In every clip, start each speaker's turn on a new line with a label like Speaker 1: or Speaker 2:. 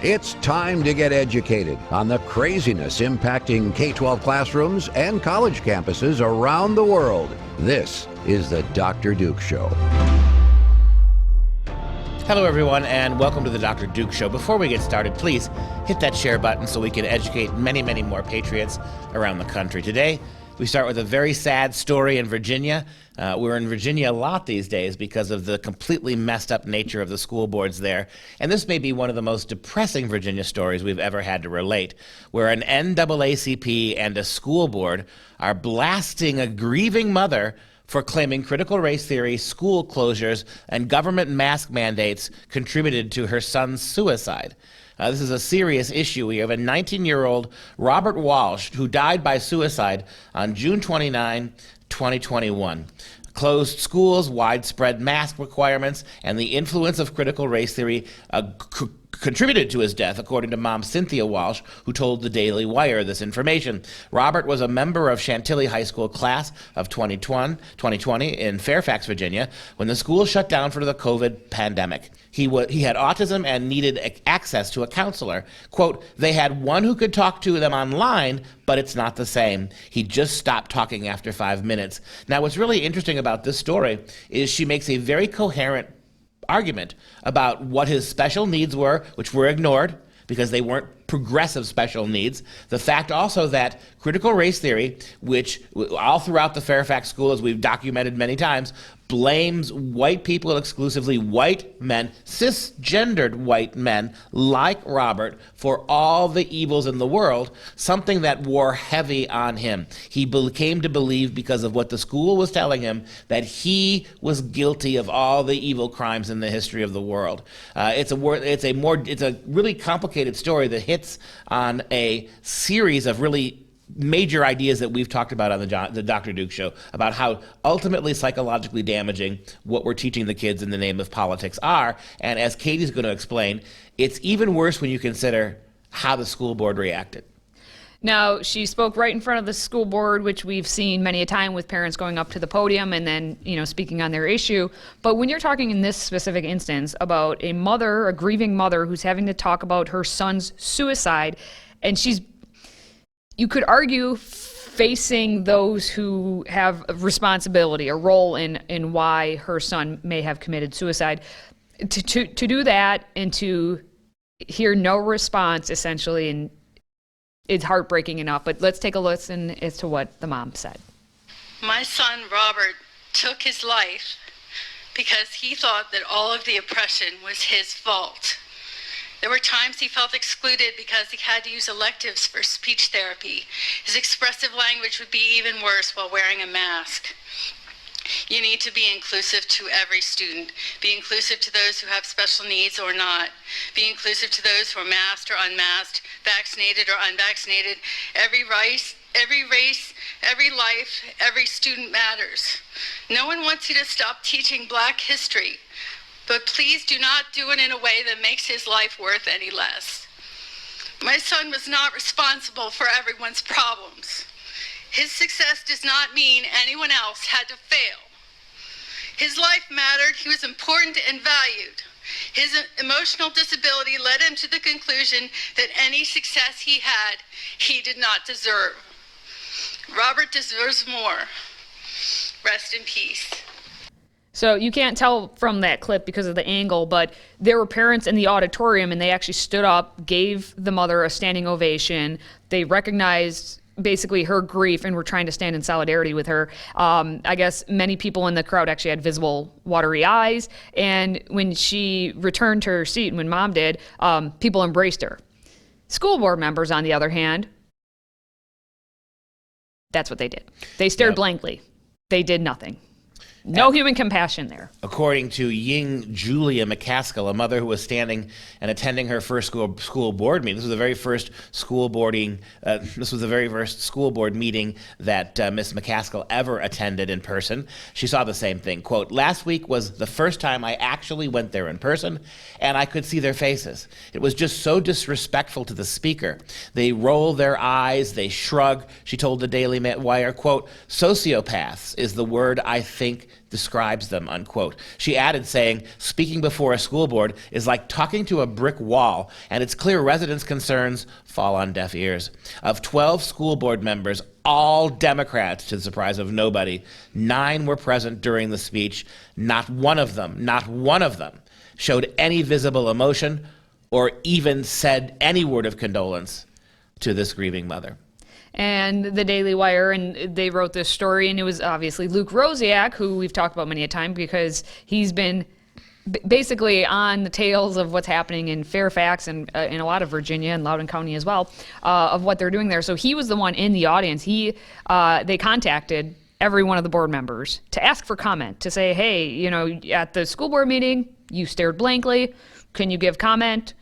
Speaker 1: It's time to get educated on the craziness impacting K-12 classrooms and college campuses around the world. This is the Dr. Duke Show.
Speaker 2: Hello, everyone, and welcome to the Dr. Duke Show. Before we get started, please hit that share button so we can educate many, many more patriots around the country. Today, we start with a very sad story in Virginia. We're in Virginia a lot these days because of the completely messed up nature of the school boards there. And this may be one of the most depressing Virginia stories we've ever had to relate, where an NAACP and a school board are blasting a grieving mother for claiming critical race theory, school closures, and government mask mandates contributed to her son's suicide. This is a serious issue. We have a 19-year-old Robert Walsh who died by suicide on June 29, 2021. Closed schools, widespread mask requirements, and the influence of critical race theory contributed to his death, according to mom Cynthia Walsh, who told the Daily Wire this information. Robert was a member of Chantilly High School class of 2020 in Fairfax, Virginia, when the school shut down for the COVID pandemic. He had autism and needed access to a counselor. Quote, they had one who could talk to them online, but it's not the same. He just stopped talking after 5 minutes. Now, what's really interesting about this story is she makes a very coherent argument about what his special needs were, which were ignored because they weren't progressive special needs. The fact also that critical race theory, which all throughout the Fairfax school, as we've documented many times, blames white people exclusively, white men, cisgendered white men like Robert, for all the evils in the world, something that wore heavy on him. He came to believe, because of what the school was telling him, that he was guilty of all the evil crimes in the history of the world. It's a really complicated story that hits on a series of really major ideas that we've talked about on the Dr. Duke Show about how ultimately psychologically damaging what we're teaching the kids in the name of politics are. And as Katie's going to explain, it's even worse when you consider how the school board reacted.
Speaker 3: Now, she spoke right in front of the school board, which we've seen many a time with parents going up to the podium and then, speaking on their issue. But when you're talking in this specific instance about a mother, a grieving mother who's having to talk about her son's suicide, and you could argue facing those who have a responsibility, a role in why her son may have committed suicide, to do that and to hear no response, essentially, and it's heartbreaking enough. But let's take a listen as to what the mom said.
Speaker 4: My son Robert took his life because he thought that all of the oppression was his fault. There were times he felt excluded because he had to use electives for speech therapy. His expressive language would be even worse while wearing a mask. You need to be inclusive to every student. Be inclusive to those who have special needs or not. Be inclusive to those who are masked or unmasked, vaccinated or unvaccinated. Every race, every life, every student matters. No one wants you to stop teaching Black history, but please do not do it in a way that makes his life worth any less. My son was not responsible for everyone's problems. His success does not mean anyone else had to fail. His life mattered. He was important and valued. His emotional disability led him to the conclusion that any success he had, he did not deserve. Robert deserves more. Rest in peace.
Speaker 3: So you can't tell from that clip because of the angle, but there were parents in the auditorium and they actually stood up, gave the mother a standing ovation. They recognized basically her grief and were trying to stand in solidarity with her. I guess many people in the crowd actually had visible watery eyes. And when she returned to her seat, and when mom did, people embraced her. School board members, on the other hand, that's what they did. They stared blankly. They did nothing. No human compassion there.
Speaker 2: According to Ying Julia McCaskill, a mother who was standing and attending her first school board meeting. This was the very first school board meeting that Miss McCaskill ever attended in person. She saw the same thing. Quote, last week was the first time I actually went there in person, and I could see their faces. It was just so disrespectful to the speaker. They roll their eyes, they shrug. She told the Daily Wire, quote, sociopaths is the word I think describes them, unquote. She added, saying, speaking before a school board is like talking to a brick wall, and it's clear residents' concerns fall on deaf ears. Of 12 school board members, all Democrats, to the surprise of nobody, 9 were present during the speech. Not one of them showed any visible emotion or even said any word of condolence to this grieving mother.
Speaker 3: And the Daily Wire, and they wrote this story, and it was obviously Luke Rosiak, who we've talked about many a time because he's been basically on the tails of what's happening in Fairfax and in a lot of Virginia and Loudoun County as well, of what they're doing there. So he was the one in the audience. They contacted every one of the board members to ask for comment, to say, hey, you know, at the school board meeting, you stared blankly. Can you give comment?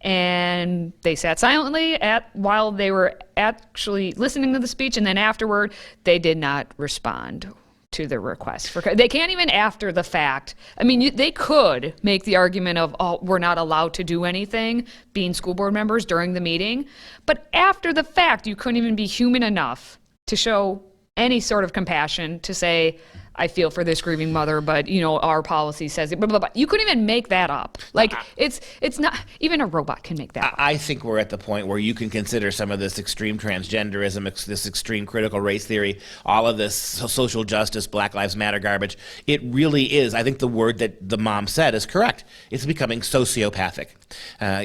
Speaker 3: And they sat silently while they were actually listening to the speech, and then afterward, they did not respond to the request. They can't even after the fact. I mean, they could make the argument of, oh, we're not allowed to do anything, being school board members during the meeting. But after the fact, you couldn't even be human enough to show any sort of compassion, to say, I feel for this grieving mother, but you know, our policy says it, blah, blah, blah. You couldn't even make that up. Like, it's not, even a robot can make that up.
Speaker 2: I think we're at the point where you can consider some of this extreme transgenderism, this extreme critical race theory, all of this social justice, Black Lives Matter garbage. It really is. I think the word that the mom said is correct. It's becoming sociopathic.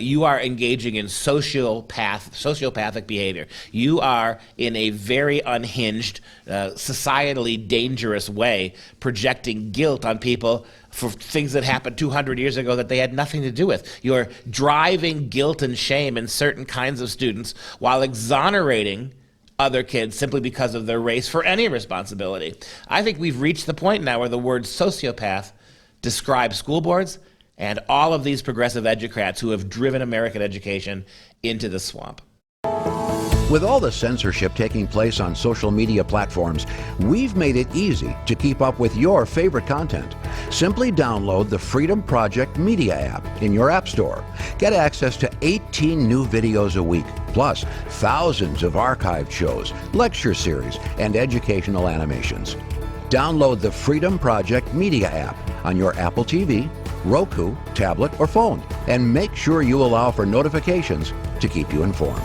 Speaker 2: You are engaging in sociopathic behavior. You are in a very unhinged, societally dangerous way projecting guilt on people for things that happened 200 years ago that they had nothing to do with. You're driving guilt and shame in certain kinds of students while exonerating other kids simply because of their race for any responsibility. I think we've reached the point now where the word sociopath describes school boards and all of these progressive educrats who have driven American education into the swamp.
Speaker 1: With all the censorship taking place on social media platforms, we've made it easy to keep up with your favorite content. Simply download the Freedom Project Media app in your app store. Get access to 18 new videos a week, plus thousands of archived shows, lecture series, and educational animations. Download the Freedom Project Media app on your Apple TV, Roku, tablet, or phone, and make sure you allow for notifications to keep you informed.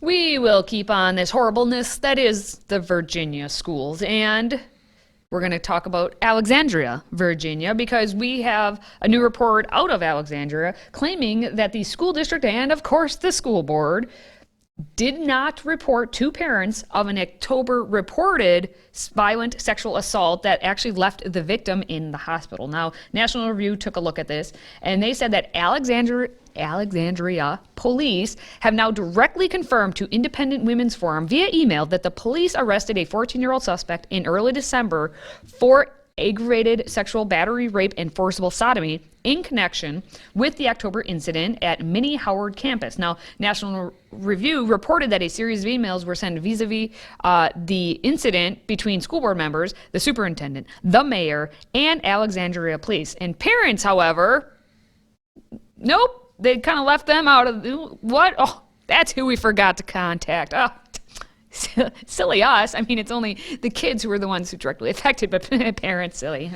Speaker 3: We will keep on this horribleness that is the Virginia schools, and we're going to talk about Alexandria, Virginia, because we have a new report out of Alexandria claiming that the school district and, of course, the school board did not report to parents of an October reported violent sexual assault that actually left the victim in the hospital. Now, National Review took a look at this, and they said that Alexandria police have now directly confirmed to Independent Women's Forum via email that the police arrested a 14-year-old suspect in early December for aggravated sexual battery, rape, and forcible sodomy in connection with the October incident at Minnie Howard campus. Now, National Review reported that a series of emails were sent vis-a-vis the incident between school board members, the superintendent, the mayor, and Alexandria police. And parents, however, nope, they kind of left them out of what? Oh, that's who we forgot to contact. Oh, silly us. I mean, it's only the kids who are the ones who are directly affected, but parents, silly.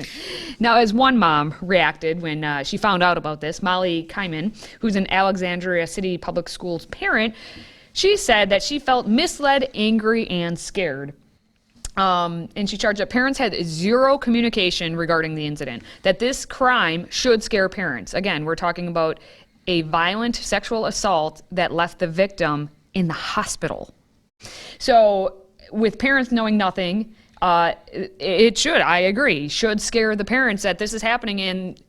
Speaker 3: Now, as one mom reacted when she found out about this, Molly Kyman, who's an Alexandria City Public Schools parent, she said that she felt misled, angry, and scared. And she charged that parents had zero communication regarding the incident, that this crime should scare parents. Again, we're talking about a violent sexual assault that left the victim in the hospital. So with parents knowing nothing, it should, I agree, should scare the parents that this is happening, and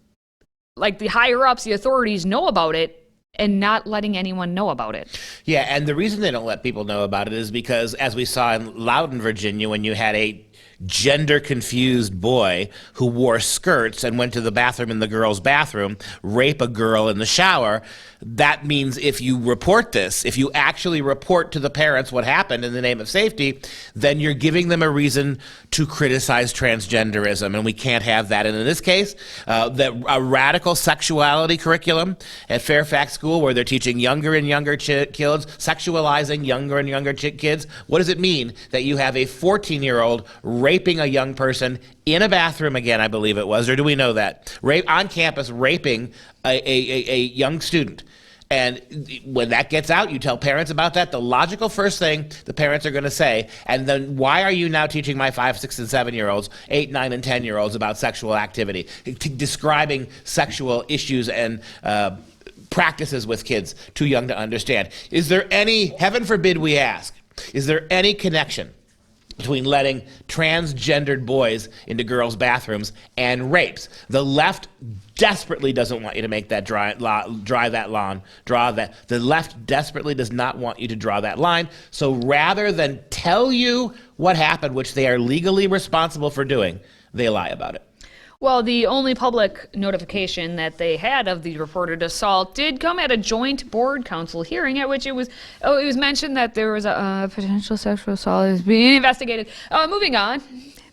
Speaker 3: like the higher ups, the authorities know about it and not letting anyone know about it.
Speaker 2: Yeah, and the reason they don't let people know about it is because, as we saw in Loudoun, Virginia, when you had a gender confused boy who wore skirts and went to the bathroom in the girls' bathroom rape a girl in the shower, that means if you report this, if you actually report to the parents what happened in the name of safety, then you're giving them a reason to criticize transgenderism, and we can't have that. And in this case, a radical sexuality curriculum at Fairfax School where they're teaching younger and younger kids, sexualizing younger and younger kids. What does it mean that you have a 14-year-old raping a young person in a bathroom again, I believe it was, or do we know that? On campus, raping a young student. And when that gets out, you tell parents about that. The logical first thing the parents are going to say, and then why are you now teaching my 5, 6, and 7-year-olds, 8, 9, and 10-year-olds about sexual activity, describing sexual issues and practices with kids too young to understand? Is there any, heaven forbid we ask, is there any connection between letting transgendered boys into girls' bathrooms and rapes? The left desperately doesn't want you to make that the left desperately does not want you to draw that line. So rather than tell you what happened, which they are legally responsible for doing, they lie about it.
Speaker 3: Well, the only public notification that they had of the reported assault did come at a joint board council hearing at which it was mentioned that there was a potential sexual assault is being investigated. Moving on.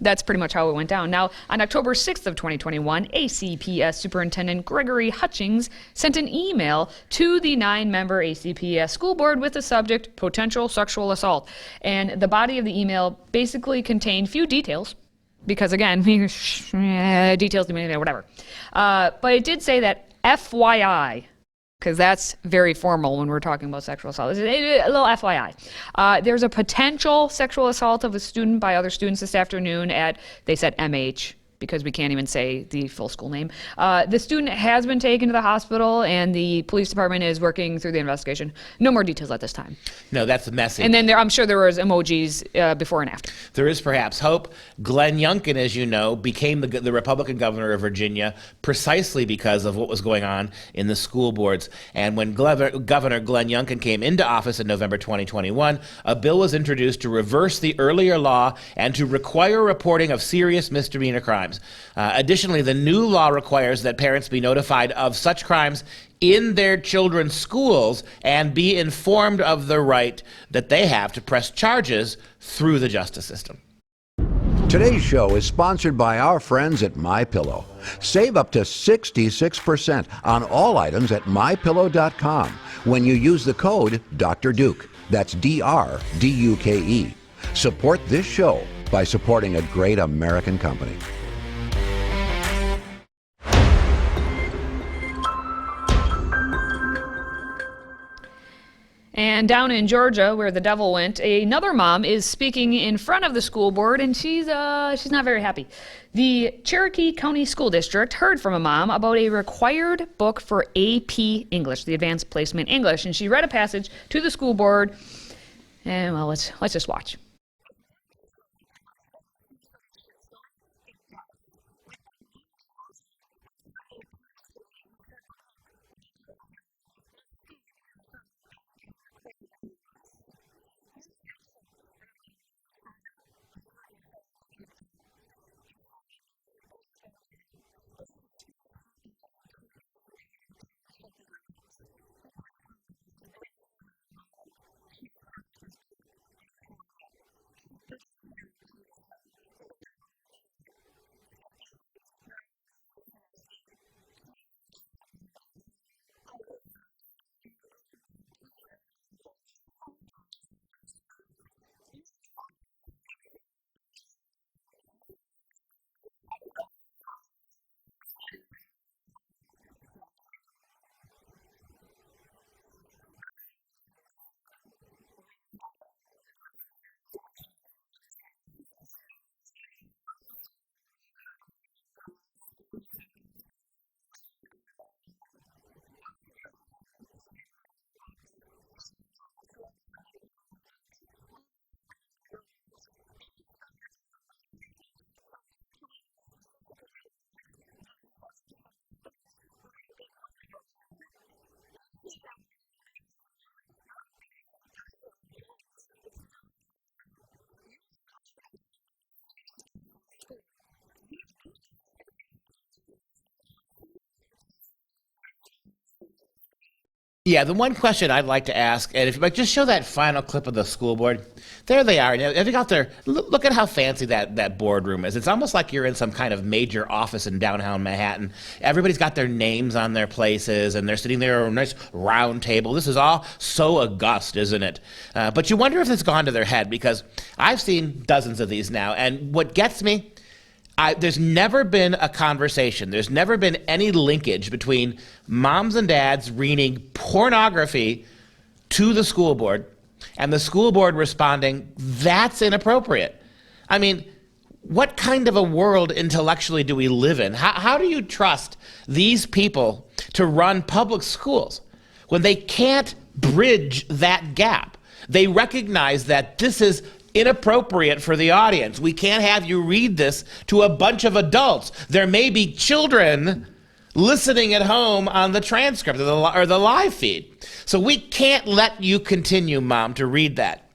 Speaker 3: That's pretty much how it went down. Now, on October 6th of 2021, ACPS Superintendent Gregory Hutchings sent an email to the 9-member ACPS school board with the subject, potential sexual assault. And the body of the email basically contained few details, because again, details, whatever. But it did say that FYI, because that's very formal when we're talking about sexual assault. A little FYI. There's a potential sexual assault of a student by other students this afternoon at, they said MH, because we can't even say the full school name. The student has been taken to the hospital, and the police department is working through the investigation. No more details at this time.
Speaker 2: No, that's messy.
Speaker 3: And then I'm sure there was emojis before and after.
Speaker 2: There is perhaps hope. Glenn Youngkin, as you know, became the Republican governor of Virginia precisely because of what was going on in the school boards. And when Governor Glenn Youngkin came into office in November 2021, a bill was introduced to reverse the earlier law and to require reporting of serious misdemeanor crimes. Additionally, the new law requires that parents be notified of such crimes in their children's schools and be informed of the right that they have to press charges through the justice system.
Speaker 1: Today's show is sponsored by our friends at MyPillow. Save up to 66% on all items at MyPillow.com when you use the code Dr. Duke. That's DRDUKE. Support this show by supporting a great American company.
Speaker 3: And down in Georgia, where the devil went, another mom is speaking in front of the school board, and she's not very happy. The Cherokee County School District heard from a mom about a required book for AP English, the Advanced Placement English, and she read a passage to the school board. And well, let's just watch.
Speaker 2: Yeah, the one question I'd like to ask, and if you might just show that final clip of the school board. There they are. Have you got there? Look at how fancy that boardroom is. It's almost like you're in some kind of major office in downtown Manhattan. Everybody's got their names on their places, and they're sitting there at a nice round table. This is all so august, isn't it? But you wonder if it's gone to their head, because I've seen dozens of these now, and what gets me, there's never been a conversation. There's never been any linkage between moms and dads reading pornography to the school board and the school board responding, that's inappropriate. I mean, what kind of a world intellectually do we live in? How do you trust these people to run public schools when they can't bridge that gap? They recognize that this is inappropriate for the audience. We can't have you read this to a bunch of adults. There may be children listening at home on the transcript or the live feed. So we can't let you continue, Mom, to read that.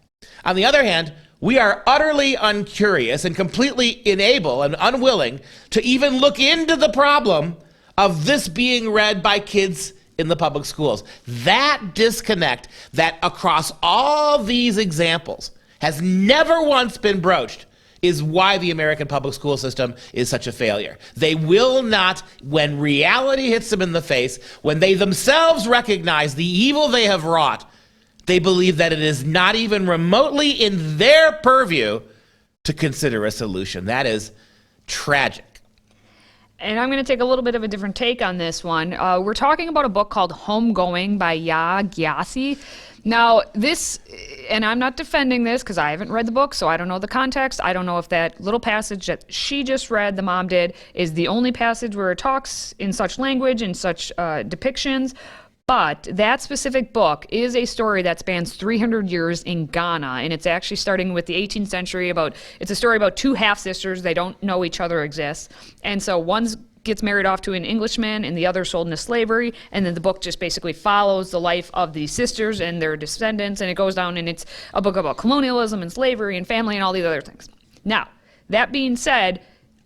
Speaker 2: On the other hand, we are utterly uncurious and completely unable and unwilling to even look into the problem of this being read by kids in the public schools. That disconnect that across all these examples has never once been broached is why the American public school system is such a failure. They will not, when reality hits them in the face, when they themselves recognize the evil they have wrought, they believe that it is not even remotely in their purview to consider a solution. That is tragic.
Speaker 3: And I'm going to take a little bit of a different take on this one. We're talking about a book called Homegoing by Ya Gyasi. Now, this, and I'm not defending this because I haven't read the book, so I don't know the context. I don't know if that little passage that she just read, the mom did, is the only passage where it talks in such language and such depictions. But that specific book is a story that spans 300 years in Ghana, and it's actually starting with the 18th century. It's a story about two half-sisters. They don't know each other exists. And so one's gets married off to an Englishman and the other sold into slavery, and then the book just basically follows the life of these sisters and their descendants, and it goes down, and it's a book about colonialism and slavery and family and all these other things. Now, that being said,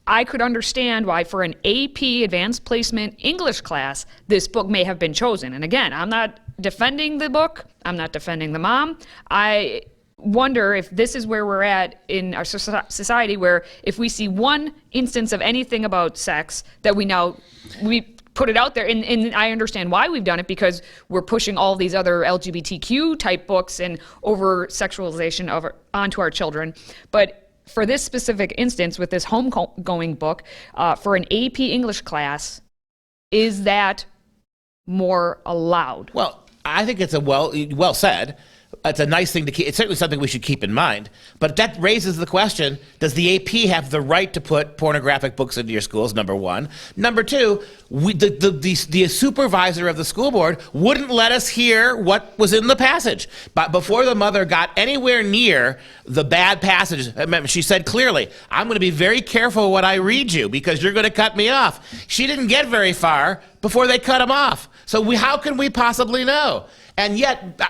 Speaker 3: I could understand why for an AP Advanced Placement English class, this book may have been chosen. And again, I'm not defending the book, I'm not defending the mom. I wonder if this is where we're at in our society, where if we see one instance of anything about sex that we put it out there, and I understand why we've done it, because we're pushing all these other LGBTQ type books and over sexualization onto our children. But for this specific instance with this homegoing book, for an AP English class, is that more allowed?
Speaker 2: Well, I think it's a well said. It's a nice thing to keep. It's certainly something we should keep in mind. But that raises the question, does the AP have the right to put pornographic books into your schools, number one? Number two, the supervisor of the school board wouldn't let us hear what was in the passage. But before the mother got anywhere near the bad passage, she said clearly, I'm going to be very careful what I read you because you're going to cut me off. She didn't get very far before they cut him off. So how can we possibly know? And yet,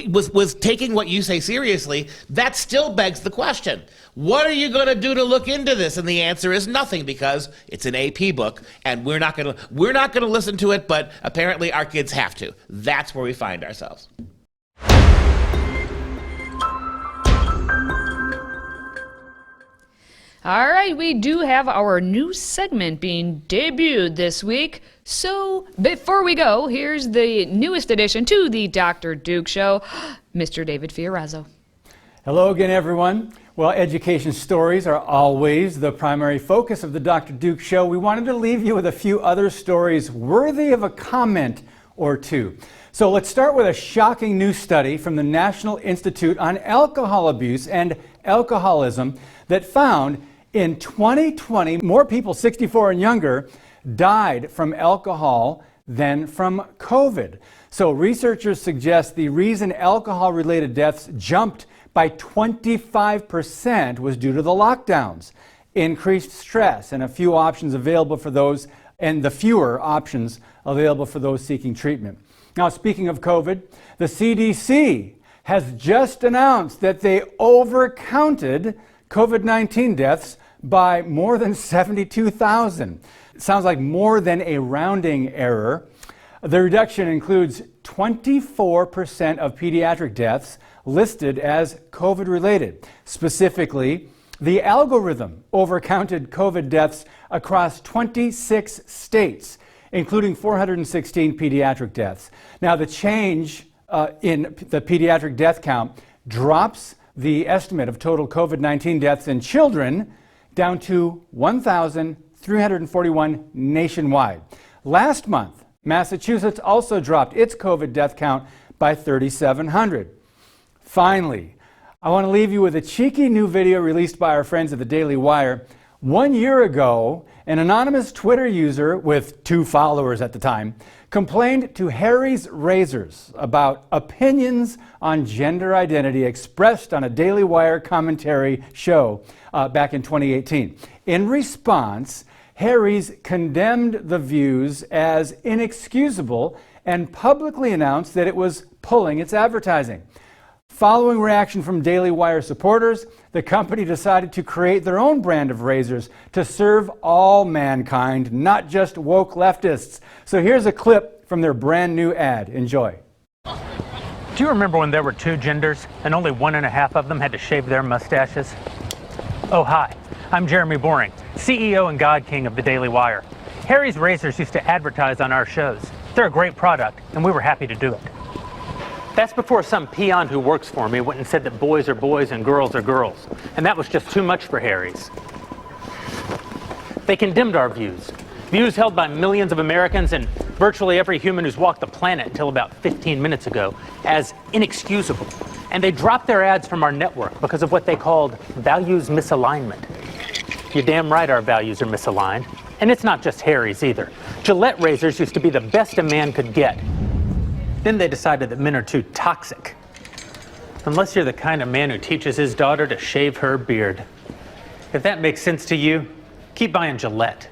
Speaker 2: with taking what you say seriously, that still begs the question. What are you going to do to look into this? And the answer is nothing, because it's an AP book, and we're not going to listen to it, but apparently our kids have to. That's where we find ourselves.
Speaker 3: All right, we do have our new segment being debuted this week. So before we go, here's the newest addition to the Dr. Duke Show, Mr. David Fiorazzo.
Speaker 5: Hello again, everyone. Well, education stories are always the primary focus of the Dr. Duke Show. We wanted to leave you with a few other stories worthy of a comment or two. So let's start with a shocking new study from the National Institute on Alcohol Abuse and Alcoholism that found in 2020, more people 64 and younger died from alcohol than from COVID. So researchers suggest the reason alcohol-related deaths jumped by 25% was due to the lockdowns, increased stress, and fewer options available for those seeking treatment. Now, speaking of COVID, the CDC has just announced that they overcounted COVID-19 deaths by more than 72,000. Sounds like more than a rounding error. The reduction includes 24% of pediatric deaths listed as COVID-related. Specifically, the algorithm overcounted COVID deaths across 26 states, including 416 pediatric deaths. Now, the change in the pediatric death count drops the estimate of total COVID-19 deaths in children down to 1,341 nationwide. Last month, Massachusetts also dropped its COVID death count by 3,700. Finally, I want to leave you with a cheeky new video released by our friends at the Daily Wire. 1 year ago, an anonymous Twitter user with 2 followers at the time complained to Harry's Razors about opinions on gender identity expressed on a Daily Wire commentary show back in 2018. In response, Harry's condemned the views as inexcusable and publicly announced that it was pulling its advertising. Following reaction from Daily Wire supporters, the company decided to create their own brand of razors to serve all mankind, not just woke leftists. So here's a clip from their brand new ad. Enjoy.
Speaker 6: Do you remember when there were 2 genders and only 1.5 of them had to shave their mustaches? Oh, hi. I'm Jeremy Boring, CEO and God King of the Daily Wire. Harry's Razors used to advertise on our shows. They're a great product, and we were happy to do it. That's before some peon who works for me went and said that boys are boys and girls are girls, and that was just too much for Harry's. They condemned our views held by millions of Americans and virtually every human who's walked the planet until about 15 minutes ago, as inexcusable. And they dropped their ads from our network because of what they called values misalignment. You're damn right our values are misaligned. And it's not just Harry's either. Gillette razors used to be the best a man could get. Then they decided that men are too toxic. Unless you're the kind of man who teaches his daughter to shave her beard. If that makes sense to you, keep buying Gillette.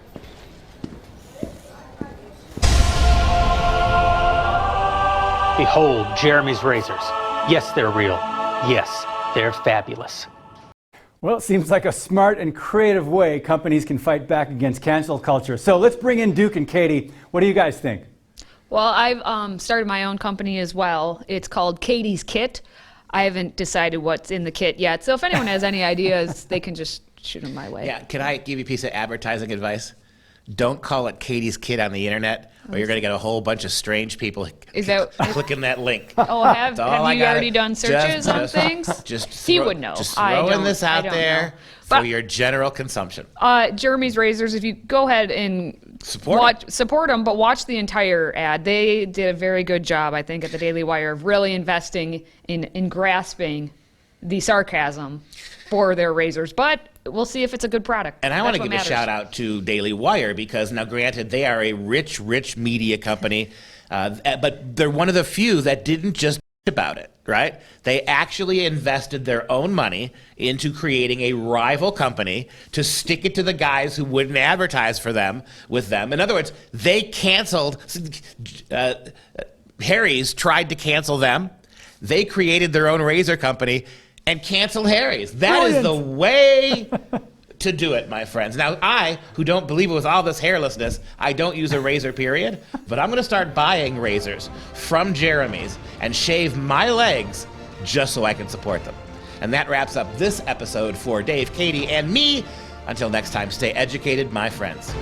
Speaker 6: Behold Jeremy's razors. Yes, they're real. Yes, they're fabulous.
Speaker 5: Well, it seems like a smart and creative way companies can fight back against cancel culture. So let's bring in Duke and Katie. What do you guys think?
Speaker 3: Well, I've started my own company as well. It's called Katie's Kit. I haven't decided what's in the kit yet. So if anyone has any ideas, they can just shoot them my way.
Speaker 2: Yeah, can I give you a piece of advertising advice? Don't call it Katie's Kit on the internet, or you're going to get a whole bunch of strange people clicking that link.
Speaker 3: Oh, have you already done searches on things? He would know.
Speaker 2: Just throwing this out there for your general consumption.
Speaker 3: Jeremy's Razors, if you go ahead and support them, but watch the entire ad. They did a very good job, I think, at the Daily Wire of really investing in grasping the sarcasm for their razors. But we'll see if it's a good product.
Speaker 2: And I want to give a shout out to Daily Wire because now granted they are a rich media company, but they're one of the few that didn't just about it, right? They actually invested their own money into creating a rival company to stick it to the guys who wouldn't advertise for them with them. In other words, they canceled, Harry's tried to cancel them. They created their own razor company and canceled Harry's. That is the way to do it, my friends. Now, I, who don't believe it with all this hairlessness, I don't use a razor, period, but I'm going to start buying razors from Jeremy's and shave my legs just so I can support them. And that wraps up this episode for Dave, Katie, and me. Until next time, stay educated, my friends.